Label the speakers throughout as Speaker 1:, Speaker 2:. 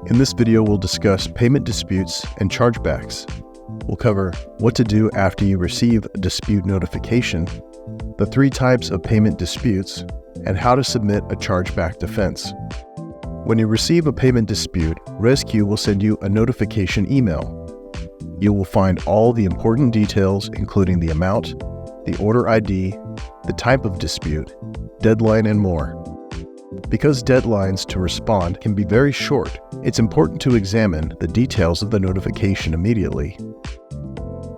Speaker 1: In this video, we'll discuss payment disputes and chargebacks. We'll cover what to do after you receive a dispute notification, the 3 types of payment disputes, and how to submit a chargeback defense. When you receive a payment dispute, Rezku will send you a notification email. You will find all the important details, including the amount, the order ID, the type of dispute, deadline, and more. Because deadlines to respond can be very short, it's important to examine the details of the notification immediately.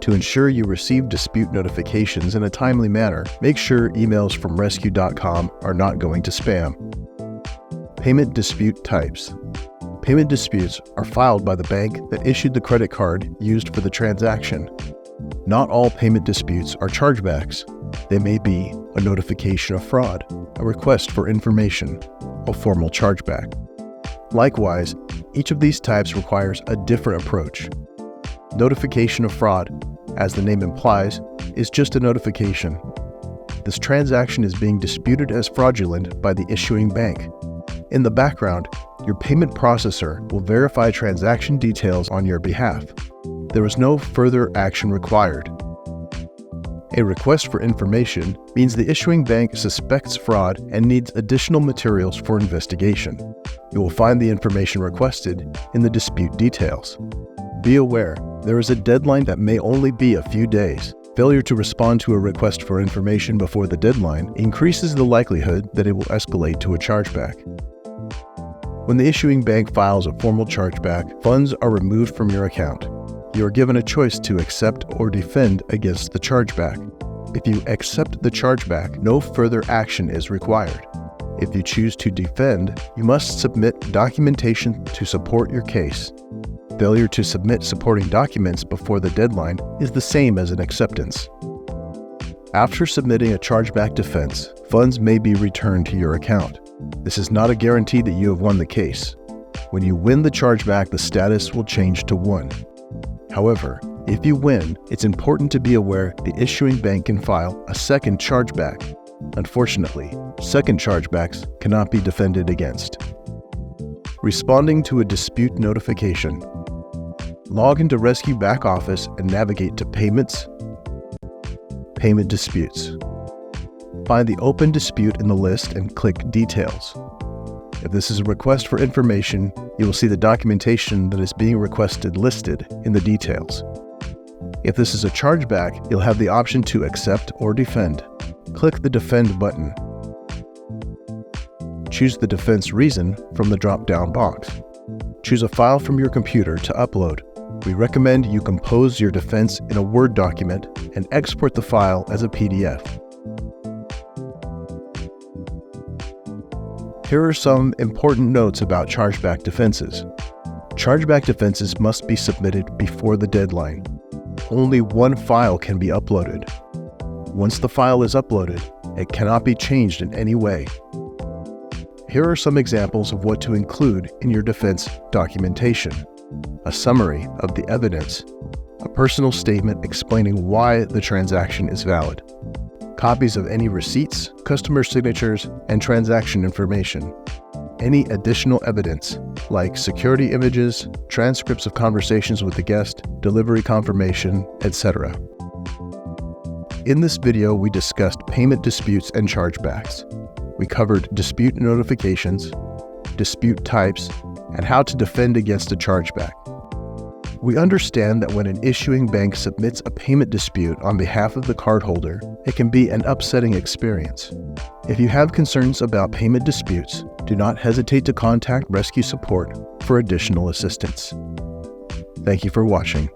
Speaker 1: To ensure you receive dispute notifications in a timely manner, make sure emails from Rezku.com are not going to spam. Payment dispute types. Payment disputes are filed by the bank that issued the credit card used for the transaction. Not all payment disputes are chargebacks. They may be a notification of fraud, a request for information, a formal chargeback. Likewise, each of these types requires a different approach. Notification of fraud, as the name implies, is just a notification. This transaction is being disputed as fraudulent by the issuing bank. In the background, your payment processor will verify transaction details on your behalf. There is no further action required. A request for information means the issuing bank suspects fraud and needs additional materials for investigation. You will find the information requested in the dispute details. Be aware, there is a deadline that may only be a few days. Failure to respond to a request for information before the deadline increases the likelihood that it will escalate to a chargeback. When the issuing bank files a formal chargeback, funds are removed from your account. You are given a choice to accept or defend against the chargeback. If you accept the chargeback, no further action is required. If you choose to defend, you must submit documentation to support your case. Failure to submit supporting documents before the deadline is the same as an acceptance. After submitting a chargeback defense, funds may be returned to your account. This is not a guarantee that you have won the case. When you win the chargeback, the status will change to 1. However, if you win, it's important to be aware the issuing bank can file a second chargeback. Unfortunately, second chargebacks cannot be defended against. Responding to a dispute notification. Log into Rezku back office and navigate to Payments, Payment Disputes. Find the open dispute in the list and click Details. If this is a request for information, you will see the documentation that is being requested listed in the details. If this is a chargeback, you'll have the option to accept or defend. Click the Defend button. Choose the defense reason from the drop-down box. Choose a file from your computer to upload. We recommend you compose your defense in a Word document and export the file as a PDF. Here are some important notes about chargeback defenses. Chargeback defenses must be submitted before the deadline. Only one file can be uploaded. Once the file is uploaded, it cannot be changed in any way. Here are some examples of what to include in your defense documentation. A summary of the evidence, a personal statement explaining why the transaction is valid, copies of any receipts, customer signatures, and transaction information. Any additional evidence, like security images, transcripts of conversations with the guest, delivery confirmation, etc. In this video, we discussed payment disputes and chargebacks. We covered dispute notifications, dispute types, and how to defend against a chargeback. We understand that when an issuing bank submits a payment dispute on behalf of the cardholder, it can be an upsetting experience. If you have concerns about payment disputes, do not hesitate to contact Rezku support for additional assistance. Thank you for watching.